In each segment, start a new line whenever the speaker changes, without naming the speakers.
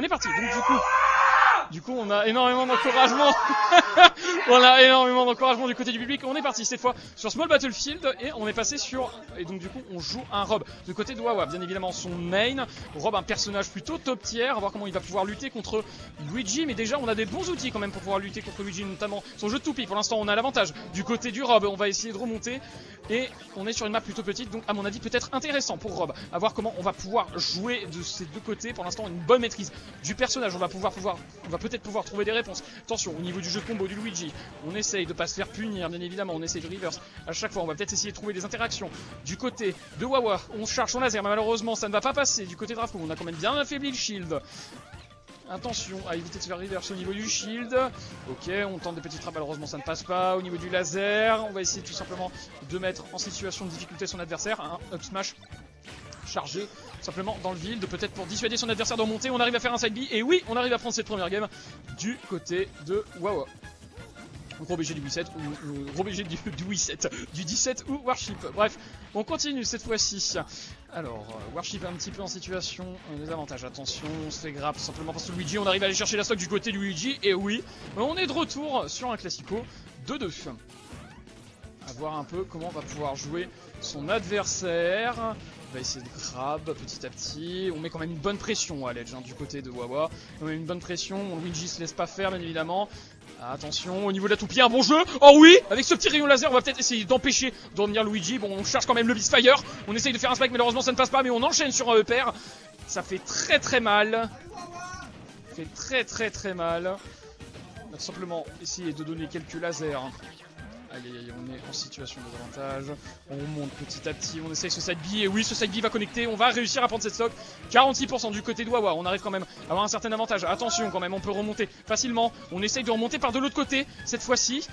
On est parti, donc du coup on a énormément d'encouragement. On a énormément d'encouragement du côté du public. On est parti cette fois sur Small Battlefield et on est passé sur... Et donc du coup on joue un Rob du côté de Wawa, bien évidemment son main. Rob, un personnage plutôt top tier, à voir comment il va pouvoir lutter contre Luigi. Mais déjà on a des bons outils quand même pour pouvoir lutter contre Luigi, notamment son jeu de toupie. Pour l'instant on a l'avantage du côté du Rob. On va essayer de remonter et on est sur une map plutôt petite, donc à mon avis peut-être intéressant pour Rob. À voir comment on va pouvoir jouer de ces deux côtés. Pour l'instant une bonne maîtrise du personnage. On va peut-être pouvoir trouver des réponses. Attention au niveau du jeu de combo du Luigi, on essaye de pas se faire punir, bien évidemment, on essaye de reverse à chaque fois. On va peut-être essayer de trouver des interactions du côté de Wawa. On charge son laser mais malheureusement ça ne va pas passer. Du côté de Rafko, on a quand même bien affaibli le shield. Attention à éviter de se faire reverse au niveau du shield. Ok, on tente des petites trappes, malheureusement ça ne passe pas. Au niveau du laser, on va essayer tout simplement de mettre en situation de difficulté son adversaire. Un up smash chargé simplement dans le vide, peut-être pour dissuader son adversaire de remonter. On arrive à faire un side B et oui, on arrive à prendre cette première game du côté de Wawa. Gros BG du 17 ou gros BG du 17 ou Warship. Bref, on continue cette fois-ci. Alors, Warship est un petit peu en situation des avantages. Attention, on se fait grappe simplement parce que Luigi, on arrive à aller chercher la stock du côté de Luigi. Et oui, on est de retour sur un classico 2-2. À voir un peu comment on va pouvoir jouer son adversaire. On va essayer de grab petit à petit. On met quand même une bonne pression à l'edge du côté de Wawa. On met une bonne pression. Luigi se laisse pas faire, bien évidemment. Attention, au niveau de la toupie, un bon jeu. Oh oui, avec ce petit rayon laser, on va peut-être essayer d'empêcher de revenir Luigi. Bon, on cherche quand même le Beastfire. On essaye de faire un spike, malheureusement ça ne passe pas, mais on enchaîne sur un EPR. Ça fait très mal. Ça fait très mal. On va tout simplement essayer de donner quelques lasers. Aïe aïe aïe, on est en situation de désavantage. On monte petit à petit, on essaye ce side B. Et oui, ce side B va connecter, on va réussir à prendre cette stock. 46% du côté de Wawa, on arrive quand même à avoir un certain avantage. Attention quand même, on peut remonter facilement. On essaye de remonter par de l'autre côté, cette fois-ci.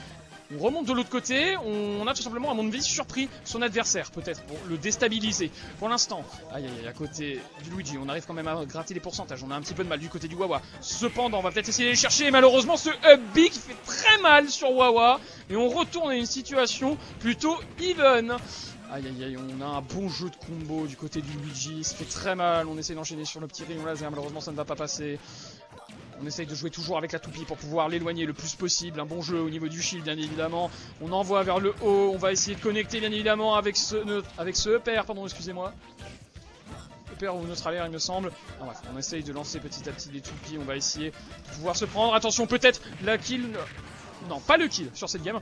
On remonte de l'autre côté, on a tout simplement à mon avis surpris son adversaire, peut-être pour le déstabiliser. Pour l'instant, aïe aïe aïe, à côté du Luigi, on arrive quand même à gratter les pourcentages, on a un petit peu de mal du côté du Wawa. Cependant, on va peut-être essayer de les chercher, et malheureusement ce up B qui fait très mal sur Wawa. Et on retourne à une situation plutôt even. Aïe aïe aïe, on a un bon jeu de combo du côté du Luigi, ça fait très mal, on essaie d'enchaîner sur le petit rayon laser, malheureusement ça ne va pas passer. On essaye de jouer toujours avec la toupie pour pouvoir l'éloigner le plus possible. Un bon jeu au niveau du shield, bien évidemment. On envoie vers le haut. On va essayer de connecter, bien évidemment, avec ce EPR. Pardon, excusez-moi. EPR ou neutralaire, il me semble. Ah, bref, on essaye de lancer petit à petit les toupies. On va essayer de pouvoir se prendre. Attention, peut-être la kill. Non, pas le kill sur cette game.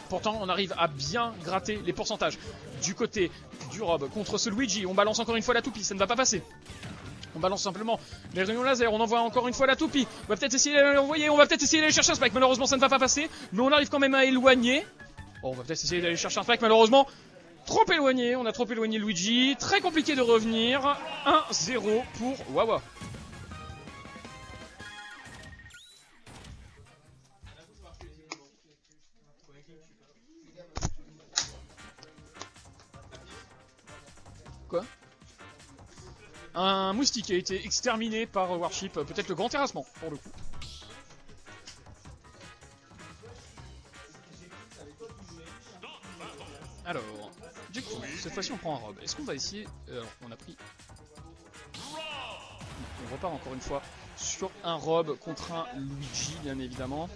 Pourtant, on arrive à bien gratter les pourcentages. Du côté du Rob contre ce Luigi. On balance encore une fois la toupie. Ça ne va pas passer. On balance simplement les rayons laser, on envoie encore une fois la toupie. On va peut-être essayer de l'envoyer, on va peut-être essayer d'aller chercher un spike. Malheureusement ça ne va pas passer, mais on arrive quand même à éloigner. Bon, on va peut-être essayer d'aller chercher un spike, malheureusement. Trop éloigné, on a trop éloigné Luigi. Très compliqué de revenir. 1-0 pour Wawa. Quoi ? Un moustique a été exterminé par Warship, peut-être le grand terrassement pour le coup. Alors, du coup, cette fois-ci on prend un Rob. Est-ce qu'on va essayer... on a pris... On repart encore une fois sur un Rob contre un Luigi, bien évidemment.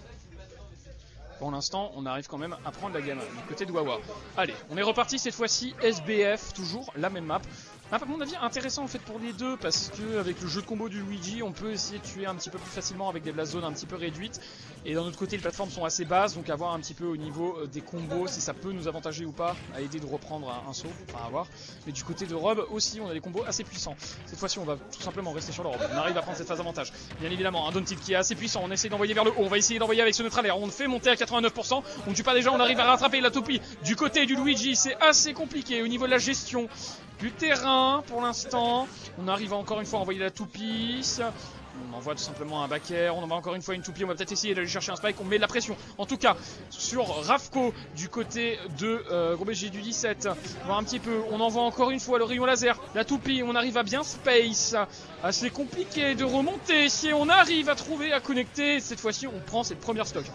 Pour l'instant, on arrive quand même à prendre la game du côté de Wawa. Allez, on est reparti cette fois-ci, SBF, toujours la même map. À mon avis, intéressant en fait pour les deux, parce que avec le jeu de combo du Luigi, on peut essayer de tuer un petit peu plus facilement avec la zone un petit peu réduite. Et d'un autre côté, les plateformes sont assez basses, donc à voir un petit peu au niveau des combos, si ça peut nous avantager ou pas, à aider de reprendre un saut, enfin à voir. Mais du côté de Rob aussi, on a des combos assez puissants. Cette fois-ci, on va tout simplement rester sur le Rob. On arrive à prendre cette phase d'avantage. Bien évidemment, un down tilt qui est assez puissant, on essaie d'envoyer vers le haut, on va essayer d'envoyer avec ce neutralaire. On fait monter à 89%, on ne tue pas déjà, on arrive à rattraper la toupie. Du côté du Luigi, c'est assez compliqué au niveau de la gestion du terrain pour l'instant. On arrive encore une fois à envoyer la toupie. On envoie tout simplement un back air, on envoie encore une fois une toupie, on va peut-être essayer d'aller chercher un spike, on met de la pression. En tout cas, sur Rafko du côté de gros BG du 17, on va voir un petit peu, on envoie encore une fois le rayon laser, la toupie, on arrive à bien space. Assez compliqué de remonter, si on arrive à trouver, à connecter, cette fois-ci on prend cette première stock.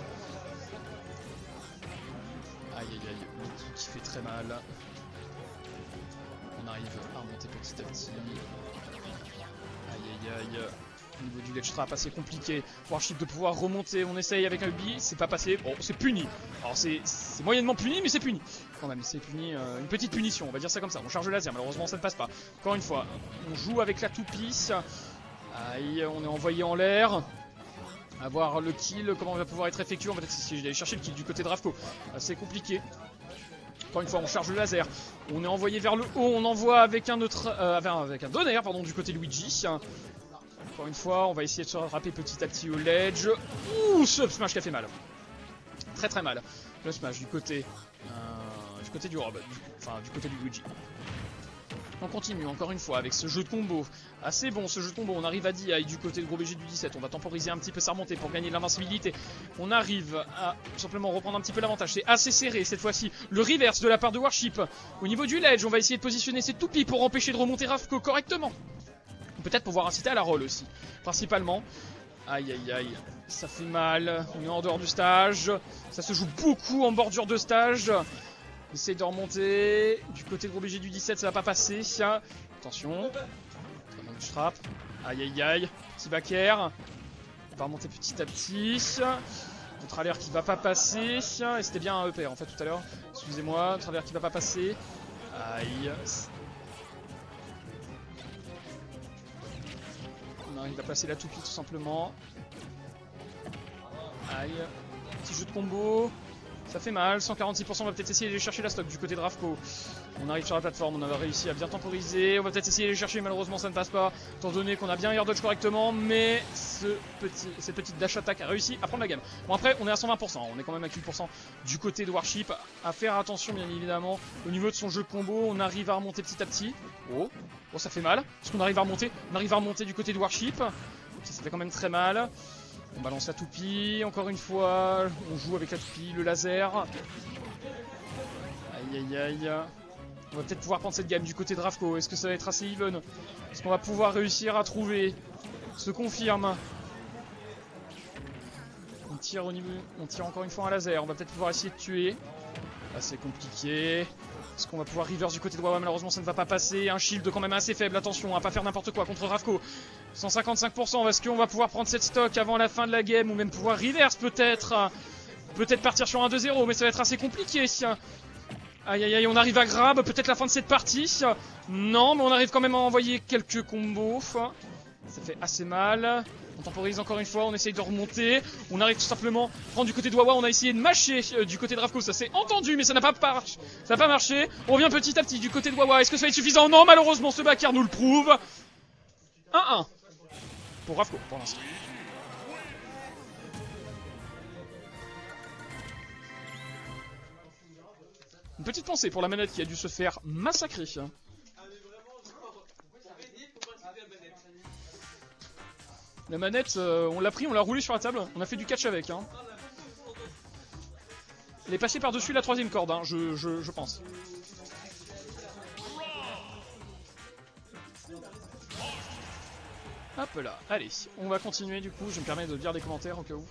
Aïe aïe aïe, le qui fait très mal. On arrive à remonter petit à petit. Aïe aïe aïe. Au niveau du ledge trap, assez compliqué. Warship de pouvoir remonter, on essaye avec un Ubi, c'est pas passé. Bon, c'est puni. Alors c'est moyennement puni, mais c'est puni. Quand même, c'est puni, une petite punition, on va dire ça comme ça. On charge le laser, malheureusement ça ne passe pas. Encore une fois, on joue avec la toupie. Aïe, on est envoyé en l'air. À voir le kill, comment il va pouvoir être effectué. On va peut-être essayer d'aller chercher le kill du côté de Ravko. C'est compliqué. Encore une fois, on charge le laser. On est envoyé vers le haut. On envoie avec un autre, avec un donner, pardon, du côté de Luigi. Encore une fois, on va essayer de se rattraper petit à petit au ledge. Ouh, ce smash qui a fait mal. Très très mal. Le smash du côté du Rob, enfin du côté du Luigi. On continue encore une fois avec ce jeu de combo. Assez bon ce jeu de combo. On arrive à DI du côté de Gros BG du 17. On va temporiser un petit peu sa remontée pour gagner de l'invincibilité. On arrive à simplement reprendre un petit peu l'avantage. C'est assez serré cette fois-ci. Le reverse de la part de Warship. Au niveau du ledge, on va essayer de positionner ses toupies pour empêcher de remonter Ravko correctement. Peut-être pouvoir inciter à la roll aussi. Principalement. Aïe aïe aïe. Ça fait mal. On est en dehors du stage. Ça se joue beaucoup en bordure de stage. Essaye de remonter. Du côté de Gros BG du 17, ça va pas passer. Attention. Très bon trap. Aïe aïe aïe. Petit back air. On va remonter petit à petit. Notre alerte qui va pas passer. Et c'était bien un EP en fait tout à l'heure. Excusez-moi. Notre alerte qui va pas passer. Aïe. On arrive à placer la toupie tout simplement. Aïe. Petit jeu de combo. Ça fait mal, 146%, on va peut-être essayer d'aller chercher la stock du côté de Ravko. On arrive sur la plateforme, on a réussi à bien temporiser. On va peut-être essayer d'aller chercher, malheureusement ça ne passe pas. Étant donné qu'on a bien air dodge correctement, mais cette petite dash attack a réussi à prendre la game. Bon après, on est à 120%, on est quand même à 8% du côté de Warship. À faire attention bien évidemment, au niveau de son jeu de combo, on arrive à remonter petit à petit. Oh, ça fait mal, parce qu'on arrive à remonter. On arrive à remonter du côté de Warship. Ça fait quand même très mal. On balance la toupie, encore une fois, on joue avec la toupie, le laser. Aïe aïe aïe. On va peut-être pouvoir prendre cette game du côté de Ravko. Est-ce que ça va être assez even? Est-ce qu'on va pouvoir réussir à trouver? Se confirme. On tire encore une fois un laser, on va peut-être pouvoir essayer de tuer. Là c'est compliqué. Est-ce qu'on va pouvoir reverse du côté de Wawa? Malheureusement ça ne va pas passer. Un shield quand même assez faible, attention à pas faire n'importe quoi contre Ravko. 155%, est-ce qu'on va pouvoir prendre cette stock avant la fin de la game? Ou même pouvoir reverse peut-être? Peut-être partir sur un 2-0, mais ça va être assez compliqué. Aïe aïe aïe, on arrive à grab, peut-être la fin de cette partie. Non, mais on arrive quand même à envoyer quelques combos. Ça fait assez mal. On temporise encore une fois, on essaye de remonter. On arrive tout simplement à prendre du côté de Wawa. On a essayé de mâcher du côté de Ravko, ça s'est entendu, mais ça n'a pas marché. On revient petit à petit du côté de Wawa. Est-ce que ça va être suffisant? Non, malheureusement, ce backer nous le prouve. 1-1 pour Ravko pour l'instant. Une petite pensée pour la manette qui a dû se faire massacrer. La manette, on l'a pris, on l'a roulé sur la table, on a fait du catch avec. Elle est passée par-dessus la troisième corde, je pense. Hop là, allez, on va continuer du coup, je me permets de lire des commentaires au cas où.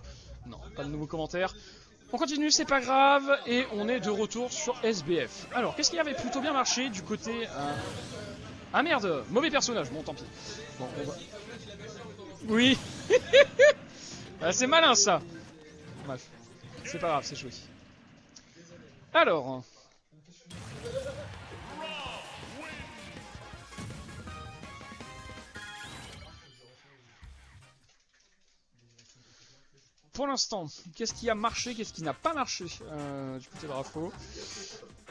Non, pas de nouveaux commentaires. On continue, c'est pas grave, et on est de retour sur SBF. Alors, qu'est-ce qui avait plutôt bien marché du côté... Ah merde, mauvais personnage, bon tant pis. Bon, on va... Oui. C'est malin ça. Bref, c'est pas grave, c'est chouette. Alors... Pour l'instant, qu'est-ce qui a marché, qu'est-ce qui n'a pas marché du côté de Ravko?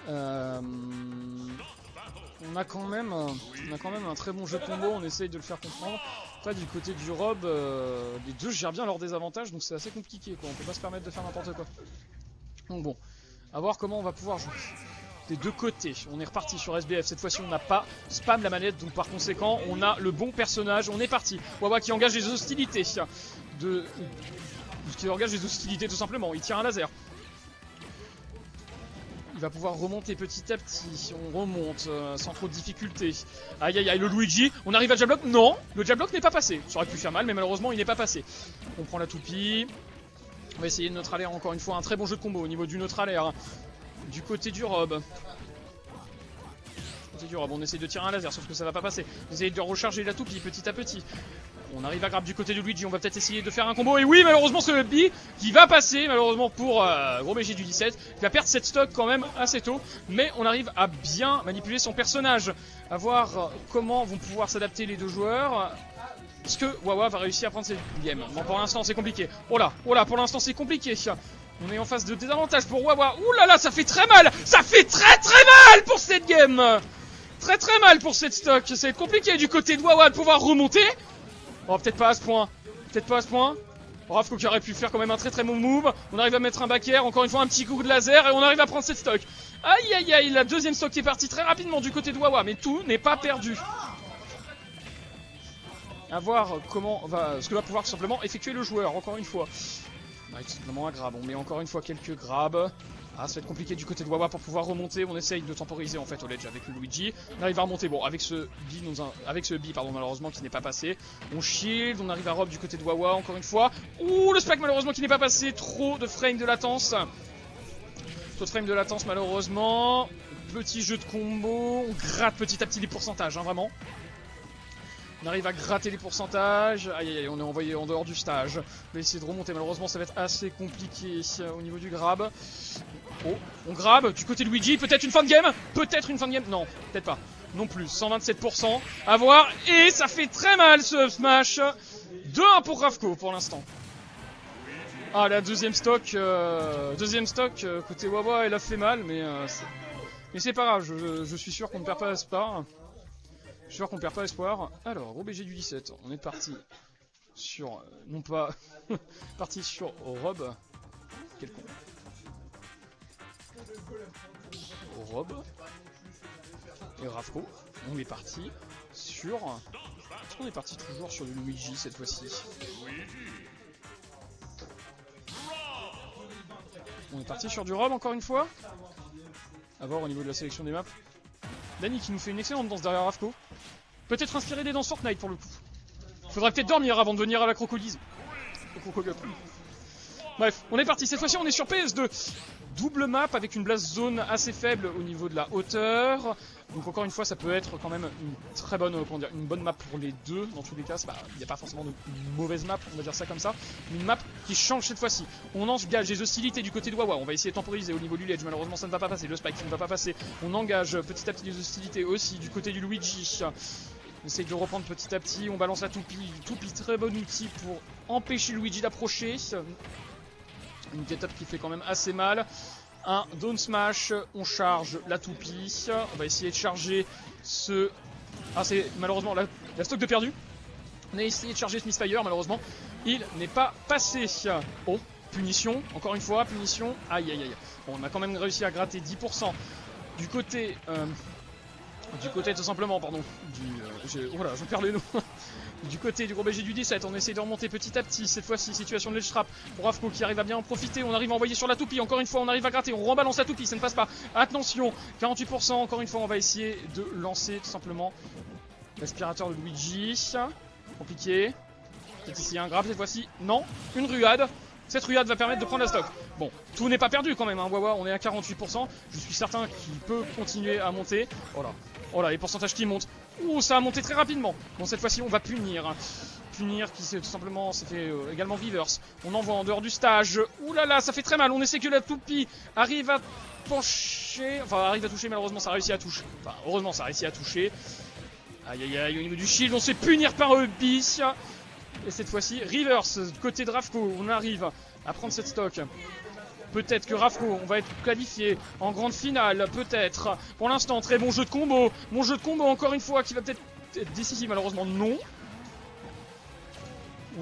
On a quand même un très bon jeu de combo, on essaye de le faire comprendre. Après du côté du Rob, les deux gèrent bien leurs désavantages, donc c'est assez compliqué quoi, on peut pas se permettre de faire n'importe quoi. Donc bon, à voir comment on va pouvoir jouer. Des deux côtés, on est reparti sur SBF, cette fois-ci on n'a pas spam la manette, donc par conséquent on a le bon personnage, on est parti. Wawa qui engage les hostilités, qui engage les hostilités tout simplement, il tire un laser. Il va pouvoir remonter petit à petit, on remonte sans trop de difficulté. Aïe aïe aïe, le Luigi, on arrive à Jablock, non, le Jablock n'est pas passé. Ça aurait pu faire mal, mais malheureusement il n'est pas passé. On prend la toupie, on va essayer de neutre air encore une fois, un très bon jeu de combo au niveau du neutral air. Du côté du Rob. On essaye de tirer un laser, sauf que ça va pas passer. On essaye de recharger la toupie petit à petit. On arrive à grab du côté de Luigi, on va peut-être essayer de faire un combo. Et oui, malheureusement, ce B qui va passer, malheureusement pour Gros BG du 17, qui va perdre cette stock quand même assez tôt. Mais on arrive à bien manipuler son personnage, à voir comment vont pouvoir s'adapter les deux joueurs. Est-ce que Wawa va réussir à prendre cette game? Bon, pour l'instant, c'est compliqué. Oh là, pour l'instant, c'est compliqué. On est en face de désavantage pour Wawa. Ouh là là, ça fait très mal. Ça fait très mal pour cette game. Très mal pour cette stock. C'est compliqué du côté de Wawa de pouvoir remonter. Oh, peut-être pas à ce point. Rafko qui aurait pu faire quand même un très bon move. On arrive à mettre un back air, encore une fois un petit coup de laser et on arrive à prendre cette stock. Aïe, la deuxième stock qui est partie très rapidement du côté de Wawa, mais tout n'est pas perdu. À voir ce que va pouvoir tout simplement effectuer le joueur, encore une fois. On arrive tout simplement à grab, on met encore une fois quelques grabs. Ah, ça va être compliqué du côté de Wawa pour pouvoir remonter. On essaye de temporiser en fait au ledge avec le Luigi. On arrive à remonter, bon, avec ce B, malheureusement qui n'est pas passé. On shield, on arrive à rob du côté de Wawa encore une fois. Ouh, le spike malheureusement qui n'est pas passé. Trop de frames de latence. Malheureusement. Petit jeu de combo. On gratte petit à petit les pourcentages, hein, vraiment. On arrive à gratter les pourcentages. Aïe, on est envoyé en dehors du stage. On va essayer de remonter. Malheureusement, ça va être assez compliqué au niveau du grab. Oh, on grab du côté de Luigi. Peut-être une fin de game. Non, peut-être pas. Non plus. 127%. À voir. Et ça fait très mal ce smash. 2-1 pour Rafko pour l'instant. Ah, la deuxième stock. Côté Wawa, elle a fait mal. Mais c'est pas grave. Je suis sûr qu'on ne perd pas espoir. Alors, Gros BG du 17, on est parti sur... non pas... parti sur Rob. Quel con. Rob. Et Rafko. On est parti sur... Est-ce qu'on est parti toujours sur le Luigi cette fois-ci? On est parti sur du Rob encore une fois. A voir au niveau de la sélection des maps. Dany qui nous fait une excellente danse derrière Rafko. Peut-être inspiré des danses Fortnite pour le coup. Faudrait peut-être dormir avant de venir à la crocodile. Bref, on est parti. Cette fois-ci, on est sur PS2. Double map avec une blast zone assez faible au niveau de la hauteur. Donc encore une fois, ça peut être quand même une très bonne, une bonne map pour les deux. Dans tous les cas, il n'y a pas forcément de mauvaise map, on va dire ça comme ça. Une map qui change cette fois-ci. On engage les hostilités du côté de Wawa. On va essayer de temporiser au niveau du ledge. Malheureusement, ça ne va pas passer. Le spike ne va pas passer. On engage petit à petit les hostilités aussi du côté du Luigi. On essaye de le reprendre petit à petit. On balance la toupie. Toupie, très bon outil pour empêcher Luigi d'approcher. Une get-up qui fait quand même assez mal. Un down smash, on charge la toupie. On va essayer de charger ce... Ah, c'est malheureusement la stock de perdu. On a essayé de charger ce misfire, malheureusement. Il n'est pas passé. Oh, punition, encore une fois, punition. Aïe. Bon, on a quand même réussi à gratter 10%. Du côté tout simplement, pardon. Oh là, je perds les noms. Du côté du Gros BG du 17, on essaie de remonter petit à petit. Cette fois-ci, situation de ledge trap pour Rafko qui arrive à bien en profiter. On arrive à envoyer sur la toupie. Encore une fois, on arrive à gratter. On rebalance la toupie. Ça ne passe pas. Attention, 48%. Encore une fois, on va essayer de lancer tout simplement l'aspirateur de Luigi. Compliqué. Peut-être ici un grab cette fois-ci. Non, une ruade. Cette ruade va permettre de prendre la stock. Bon, tout n'est pas perdu quand même, hein, Wawa, on est à 48%. Je suis certain qu'il peut continuer à monter. Oh là, les pourcentages qui montent. Ouh, ça a monté très rapidement. Bon, cette fois-ci, on va punir. Punir qui tout simplement s'est fait également reverse. On envoie en dehors du stage. Ouh là là, ça fait très mal. On essaie que la toupie arrive à pencher. Enfin, arrive à toucher, malheureusement, ça a réussi à toucher. Enfin, heureusement, ça a réussi à toucher. Aïe, au niveau du shield, on se fait punir par Bis. Et cette fois-ci, reverse, côté de Rafko, on arrive à prendre cette stock. Peut-être que Rafko, on va être qualifié en grande finale, peut-être. Pour l'instant, très bon jeu de combo. Bon jeu de combo, encore une fois, qui va peut-être être décisif, malheureusement, non.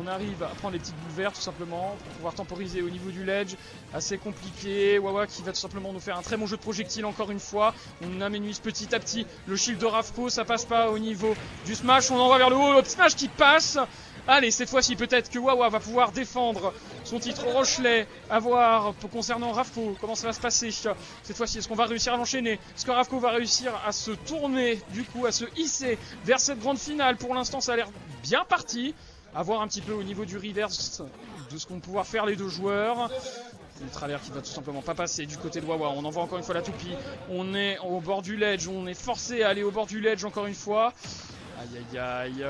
On arrive à prendre les petites boules vertes, tout simplement, pour pouvoir temporiser au niveau du ledge. Assez compliqué. Wawa qui va tout simplement nous faire un très bon jeu de projectile, encore une fois. On aménuise petit à petit le shield de Rafko, ça passe pas au niveau du smash. On envoie vers le haut, le smash qui passe. Allez, cette fois-ci, peut-être que Wawa va pouvoir défendre son titre au Rochelet. À voir, concernant Rafko, comment ça va se passer. Cette fois-ci, est-ce qu'on va réussir à l'enchaîner? Est-ce que Rafko va réussir à se tourner, du coup, à se hisser vers cette grande finale? Pour l'instant, ça a l'air bien parti. À voir un petit peu au niveau du reverse de ce qu'ont pu pouvoir faire les deux joueurs. Le travers qui va tout simplement pas passer du côté de Wawa. On envoie encore une fois la toupie. On est au bord du ledge. On est forcé à aller au bord du ledge encore une fois. Aïe.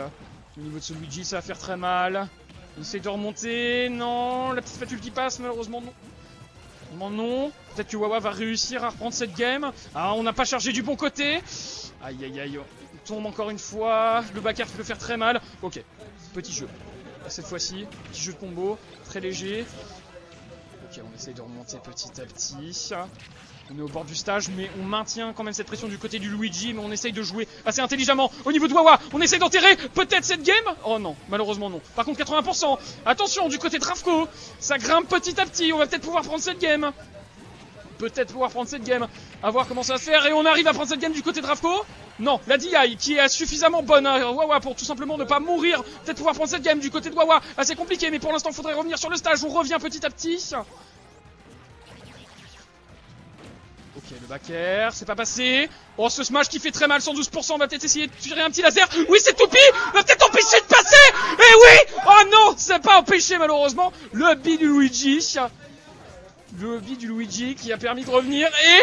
Au niveau de ce Luigi, ça va faire très mal. On essaye de remonter. Non, la petite spatule qui passe, malheureusement non. Non. Peut-être que Wawa va réussir à reprendre cette game. Ah, on n'a pas chargé du bon côté. Aïe aïe aïe. On tombe encore une fois. Le back air peut faire très mal. Ok, petit jeu. Cette fois-ci, petit jeu de combo. Très léger. Ok, on essaye de remonter petit à petit. On est au bord du stage, mais on maintient quand même cette pression du côté du Luigi, mais on essaye de jouer assez intelligemment. Au niveau de Wawa, on essaye d'enterrer peut-être cette game. Oh non, malheureusement non. Par contre 80%. Attention, du côté de Ravko, ça grimpe petit à petit. On va peut-être pouvoir prendre cette game. À voir comment ça va se faire. Et on arrive à prendre cette game du côté de Ravko. Non, la DI qui est suffisamment bonne à Wawa pour tout simplement ne pas mourir. Peut-être pouvoir prendre cette game du côté de Wawa. Assez compliqué, mais pour l'instant, il faudrait revenir sur le stage. On revient petit à petit. Ok, le back air, c'est pas passé. Oh, ce smash qui fait très mal, 112%. On va peut-être essayer de tirer un petit laser. Oui, c'est Toupie. Va peut-être empêcher de passer. Eh oui. Oh non, c'est pas empêché malheureusement. Le B du Luigi. Qui a permis de revenir. Et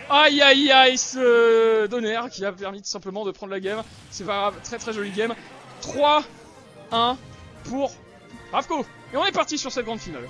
aïe aïe aïe, ce Donner qui a permis tout simplement de prendre la game. C'est pas grave, très très jolie game. 3-1 pour Ravko. Et on est parti sur cette grande finale.